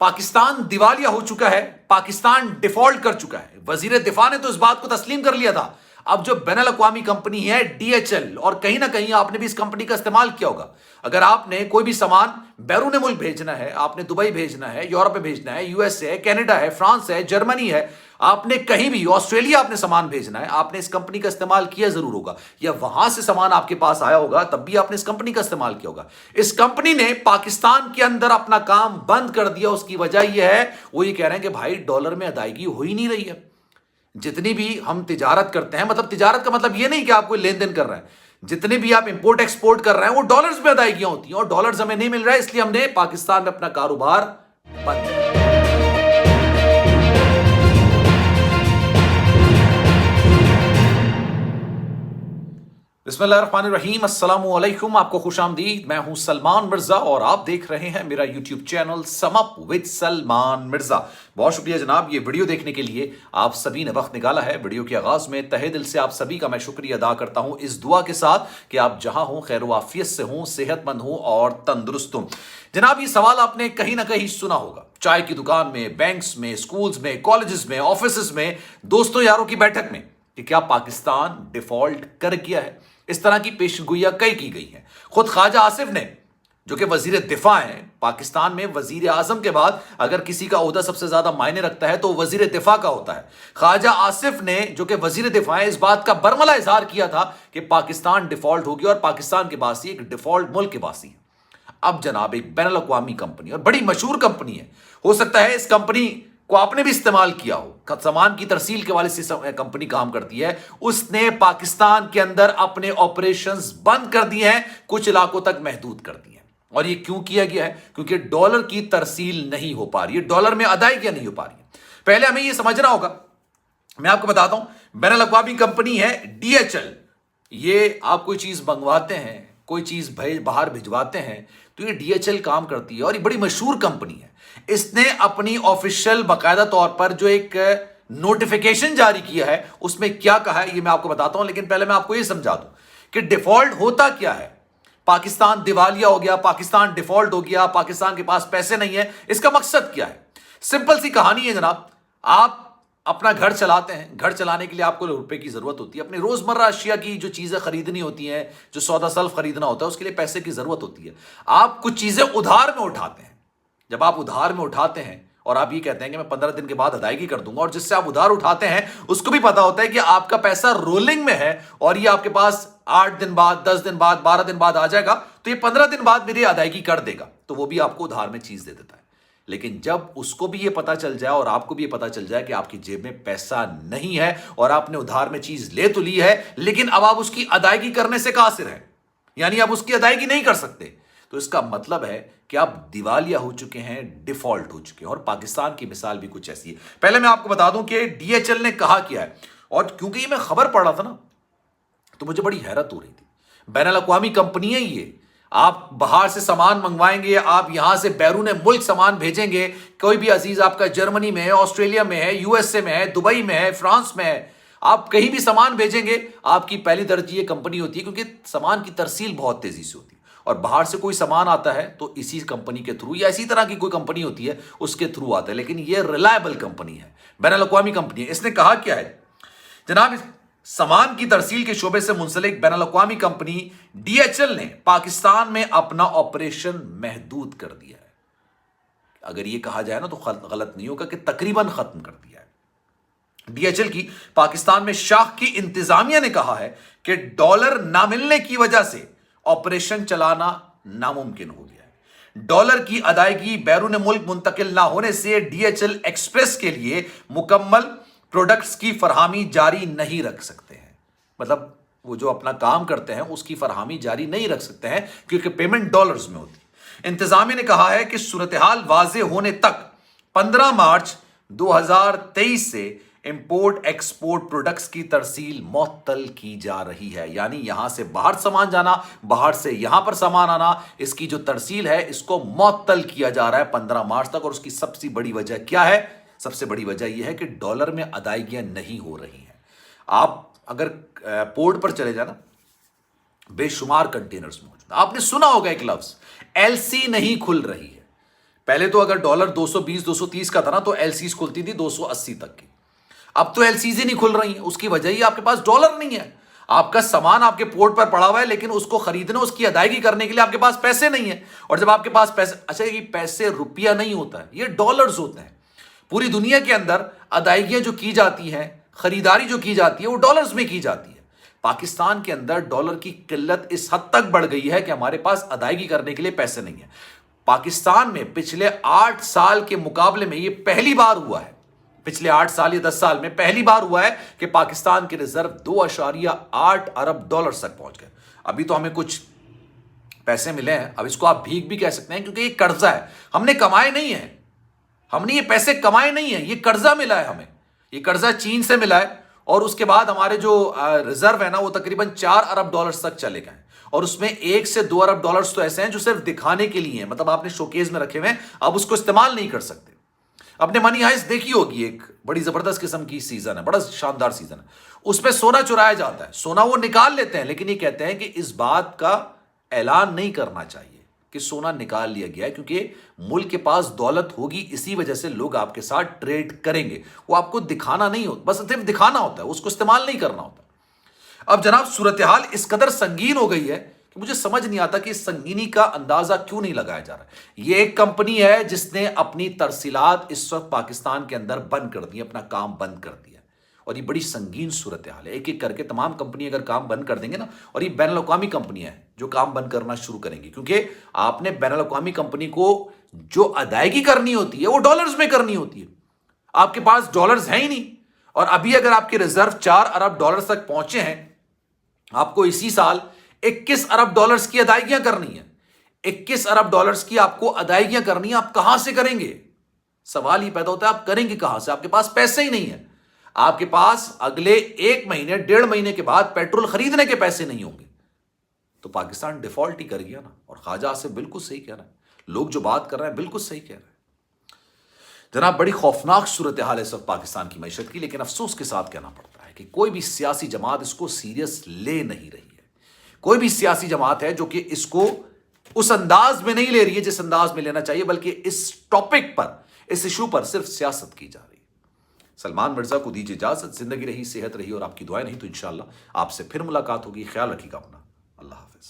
पाकिस्तान दिवालिया हो चुका है, पाकिस्तान डिफॉल्ट कर चुका है। वजीर दिफा ने तो इस बात को तस्लीम कर लिया था। अब जो बैनुल अक़वामी कंपनी है DHL, और कहीं ना कहीं आपने भी इस कंपनी का इस्तेमाल किया होगा। अगर आपने कोई भी सामान बैरून मुल्क भेजना है, आपने दुबई भेजना है, यूरोप में भेजना है, USA है, कनाडा है, फ्रांस है, जर्मनी है, आपने कहीं भी ऑस्ट्रेलिया आपने सामान भेजना है, आपने इस कंपनी का इस्तेमाल किया जरूर होगा, या वहां से सामान आपके पास आया होगा तब भी आपने इस कंपनी का इस्तेमाल किया होगा। इस कंपनी ने पाकिस्तान के अंदर अपना काम बंद कर दिया। उसकी वजह यह है, वो ये कह रहे हैं कि भाई डॉलर में अदायगी हो ही नहीं रही है। जितनी भी हम तिजारत करते हैं, मतलब तिजारत का मतलब ये नहीं कि आप कोई लेन देन कर रहे हैं, जितने भी आप इंपोर्ट एक्सपोर्ट कर रहे हैं वो डॉलर्स में अदायगियां होती हैं, और डॉलर्स हमें नहीं मिल रहा है, इसलिए हमने पाकिस्तान में अपना कारोबार बंद किया। बिस्मिल्लाहिर्रहमानिर्रहीम, अस्सलामु अलैकुम। आपको खुशामदीद। मैं हूं सलमान मिर्जा और आप देख रहे हैं मेरा YouTube channel sum up with Salman Mirza. बहुत शुक्रिया जनाब, ये वीडियो देखने के लिए आप सभी ने वक्त निकाला है। वीडियो के आगाज में तहे दिल से आप सभी का मैं शुक्रिया अदा करता हूं, इस दुआ के साथ कि आप जहां हों खैर वाफियत से हों, सेहतमंद हों और तंदुरुस्त हों। जनाब, ये सवाल आपने कहीं ना कहीं सुना होगा, चाय की दुकान में, बैंक्स में, स्कूल्स में, कॉलेजेस में, ऑफिस में, दोस्तों यारों की बैठक में, कि क्या पाकिस्तान डिफॉल्ट कर गया है। इस तरह की पेशगोइयां कई की गई हैं। खुद ख्वाजा आसिफ ने, जो कि वजीर दिफा हैं, पाकिस्तान में वजीर आजम के बाद अगर किसी का ओहदा सबसे ज्यादा मायने रखता है तो वजीर दिफा का होता है। ख्वाजा आसिफ ने, जो कि वजीर दिफा है, इस बात का बरमला इजहार किया था कि पाकिस्तान डिफॉल्ट हो गया और पाकिस्तान के बासी एक डिफॉल्ट मुल्क के बासी है। अब जनाब, एक बैनुल अक़वामी कंपनी, और बड़ी मशहूर कंपनी है, हो सकता है इस कंपनी को आपने भी इस्तेमाल किया हो, सामान की तरसील के वाले से कंपनी काम करती है, उसने पाकिस्तान के अंदर अपने ऑपरेशंस बंद कर दिए हैं, कुछ इलाकों तक महदूद कर दिए हैं। और ये क्यों किया गया है? क्योंकि डॉलर की तरसील नहीं हो पा रही है, डॉलर में अदायगियां नहीं हो पा रही है। पहले हमें यह समझना होगा, मैं आपको बताता हूं, बैनुल अक़वामी कंपनी है DHL। ये आप कोई चीज मंगवाते हैं, कोई चीज बाहर भिजवाते हैं, तो ये DHL काम करती है और ये बड़ी मशहूर कंपनी है। इसने अपनी ऑफिशियल बाकायदा तौर पर जो एक नोटिफिकेशन जारी किया है, उसमें क्या कहा है ये मैं आपको बताता हूं, लेकिन पहले मैं आपको ये समझा दूं कि डिफॉल्ट होता क्या है। पाकिस्तान दिवालिया हो गया, पाकिस्तान डिफॉल्ट हो गया, पाकिस्तान के पास पैसे नहीं है, इसका मकसद क्या है? सिंपल सी कहानी है जनाब, आप अपना घर चलाते हैं, घर चलाने के लिए आपको रुपए की जरूरत होती है, अपनी रोजमर्रा अशिया की जो चीजें खरीदनी होती हैं, जो सौदा सल्फ खरीदना होता है, उसके लिए पैसे की जरूरत होती है। आप कुछ चीजें उधार में उठाते हैं। जब आप उधार में उठाते हैं और आप ये कहते हैं कि मैं 15 दिन के बाद अदायगी कर दूंगा, और जिससे आप उधार उठाते हैं उसको भी पता होता है कि आपका पैसा रोलिंग में है और ये आपके पास 8 दिन बाद, 10 दिन बाद, 12 दिन बाद आ जाएगा, तो ये 15 दिन बाद मेरी अदायगी कर देगा, तो वो भी आपको उधार में चीज दे देता है। लेकिन जब उसको भी ये पता चल जाए और आपको भी ये पता चल जाए कि आपकी जेब में पैसा नहीं है और आपने उधार में चीज ले तो ली है, लेकिन अब आप उसकी अदायगी करने से कासिर हैं, यानी आप उसकी अदायगी नहीं कर सकते, तो इसका मतलब है कि आप दिवालिया हो चुके हैं, डिफॉल्ट हो चुके हैं। और पाकिस्तान की मिसाल भी कुछ ऐसी है। पहले मैं आपको बता दूं कि DHL ने कहा क्या है, और क्योंकि ये मैं खबर पढ़ रहा था ना, तो मुझे बड़ी हैरत हो रही थी। बैनुल अक़वामी कंपनी है ये, आप बाहर से सामान मंगवाएंगे, आप यहां से बैरून मुल्क सामान भेजेंगे, कोई भी अजीज आपका जर्मनी में है, ऑस्ट्रेलिया में है, USA में है, दुबई में है, फ्रांस में है, आप कहीं भी सामान भेजेंगे, आपकी पहली तरजीह कंपनी होती है, क्योंकि सामान की तरसील बहुत तेजी से होती है। और बाहर से कोई सामान आता है तो इसी कंपनी के थ्रू या इसी तरह की कोई कंपनी होती है उसके थ्रू आता है, लेकिन ये रिलायबल कंपनी है, बैनुल अक़वामी कंपनी है। इसने कहा क्या है जनाब, सामान की तरसील के शोबे से मुंसलिक बैनुल अक़वामी कंपनी DHL ने पाकिस्तान में अपना ऑपरेशन महदूद कर दिया है। अगर यह कहा जाए ना तो गलत नहीं होगा कि तकरीबन खत्म कर दिया है। DHL की पाकिस्तान में शाख की इंतजामिया ने कहा है कि डॉलर ना मिलने की वजह से ऑपरेशन चलाना नामुमकिन हो गया है। डॉलर की अदायगी बैरून मुल्क मुंतकिल ना होने से DHL एक्सप्रेस के लिए मुकम्मल प्रोडक्ट्स की फरहामी जारी नहीं रख सकते हैं। मतलब वो जो अपना काम करते हैं उसकी फरहामी जारी नहीं रख सकते हैं, क्योंकि पेमेंट डॉलर्स में होती है। इंतजामिया ने कहा है कि सूरत हाल वाजे होने तक 15 मार्च 2023 से इंपोर्ट एक्सपोर्ट प्रोडक्ट्स की तरसील मुअत्तल की जा रही है, यानी यहां से बाहर सामान जाना, बाहर से यहां पर सामान आना, इसकी जो तरसील है इसको मुअत्तल किया जा रहा है 15 मार्च तक। और उसकी सबसे बड़ी वजह क्या है? सबसे बड़ी वजह यह है कि डॉलर में अदायगियां नहीं हो रही हैं। आप अगर पोर्ट पर चले जाना, बेशुमार कंटेनर्स मौजूद, आपने सुना होगा एक लफ्ज LC नहीं खुल रही है। पहले तो अगर डॉलर 220 230 का था ना तो एलसीज खुलती थी 280 तक की। अब तो एलसीज ही नहीं खुल रही है। उसकी वजह ही आपके पास डॉलर नहीं है। आपका सामान आपके पोर्ट पर पड़ा हुआ है, लेकिन उसको खरीदने, उसकी अदायगी करने के लिए आपके पास पैसे नहीं है। और जब आपके पास पैसे, अच्छा ये पैसे रुपया नहीं होता है, ये डॉलर्स होते हैं। पूरी दुनिया के अंदर अदायगियां जो की जाती हैं, खरीदारी जो की जाती है, वो डॉलर्स में की जाती है। पाकिस्तान के अंदर डॉलर की किल्लत इस हद तक बढ़ गई है कि हमारे पास अदायगी करने के लिए पैसे नहीं है। पाकिस्तान में पिछले 8 साल के मुकाबले में यह पहली बार हुआ है, पिछले 8 साल या 10 साल में पहली बार हुआ है कि पाकिस्तान के रिजर्व 2.8 अरब डॉलर तक पहुंच गए। अभी तो हमें कुछ पैसे मिले हैं, अब इसको आप भीख भी कह सकते हैं, क्योंकि ये कर्जा है, हमने कमाए नहीं है, हमने ये पैसे कमाए नहीं है, ये कर्जा मिला है हमें। ये कर्जा चीन से मिला है और उसके बाद हमारे जो रिजर्व है ना वो तकरीबन 4 अरब डॉलर तक चले गए। और उसमें 1 से 2 अरब डॉलर्स तो ऐसे हैं जो सिर्फ दिखाने के लिए हैं, मतलब आपने शोकेस में रखे हुए हैं, आप उसको इस्तेमाल नहीं कर सकते। अपने मनी हाइस्ट देखी होगी, एक बड़ी जबरदस्त किस्म की सीजन है, बड़ा शानदार सीजन है, उसमें सोना चुराया जाता है, सोना वो निकाल लेते हैं, लेकिन ये कहते हैं कि इस बात का ऐलान नहीं करना चाहिए कि सोना निकाल लिया गया है, क्योंकि मुल्क के पास दौलत होगी, इसी वजह से लोग आपके साथ ट्रेड करेंगे। वो आपको दिखाना नहीं होता, बस सिर्फ दिखाना होता है, उसको इस्तेमाल नहीं करना होता। अब जनाब सूरत हाल इस कदर संगीन हो गई है कि मुझे समझ नहीं आता कि इस संगीनी का अंदाजा क्यों नहीं लगाया जा रहा। ये एक कंपनी है जिसने अपनी तरसीलात इस वक्त पाकिस्तान के अंदर बंद कर दी, अपना काम बंद कर दिया, और ये बड़ी संगीन सूरत हाल है। एक एक करके तमाम कंपनी अगर काम बंद कर देंगे ना, और ये बैन अल-अक़वामी कंपनियां हैं जो काम बंद करना शुरू करेंगी, क्योंकि आपने बैन अल-अक़वामी कंपनी को जो अदायगी करनी होती है वो डॉलर्स में करनी होती है। आपके पास डॉलर्स हैं ही नहीं, और अभी अगर आपके रिजर्व 4 अरब डॉलर तक पहुंचे हैं, आपको इसी साल 21 अरब डॉलर्स की अदायगियां करनी है। 21 अरब डॉलर्स की आपको अदायगियां करनी है, आप कहां से करेंगे? सवाल ही पैदा होता है, आप करेंगे कहां से? आपके पास पैसे ही नहीं है। आपके पास अगले 1 महीने 1.5 महीने के बाद पेट्रोल खरीदने के पैसे नहीं होंगे, तो पाकिस्तान डिफॉल्ट ही कर गया ना। और ख्वाजा आसिफ बिल्कुल सही कह रहा है, लोग जो बात कर रहे हैं बिल्कुल सही कह रहे हैं। जनाब बड़ी खौफनाक सूरत हाल है इस वक्त पाकिस्तान की मईशत की, लेकिन अफसोस के साथ कहना पड़ता है कि कोई भी सियासी जमात इसको सीरियस ले नहीं रही है। कोई भी सियासी जमात है जो कि इसको उस अंदाज में नहीं ले रही है जिस अंदाज में लेना चाहिए, बल्कि इस टॉपिक पर, इस इशू पर सिर्फ सियासत की जा रही है। सलमान मिर्जा को दीजिए इजाजत। जिंदगी रही, सेहत रही और आपकी दुआएं नहीं तो इंशाअल्लाह आपसे फिर मुलाकात होगी। ख्याल रखिएगा अपना। अल्लाह हाफिज।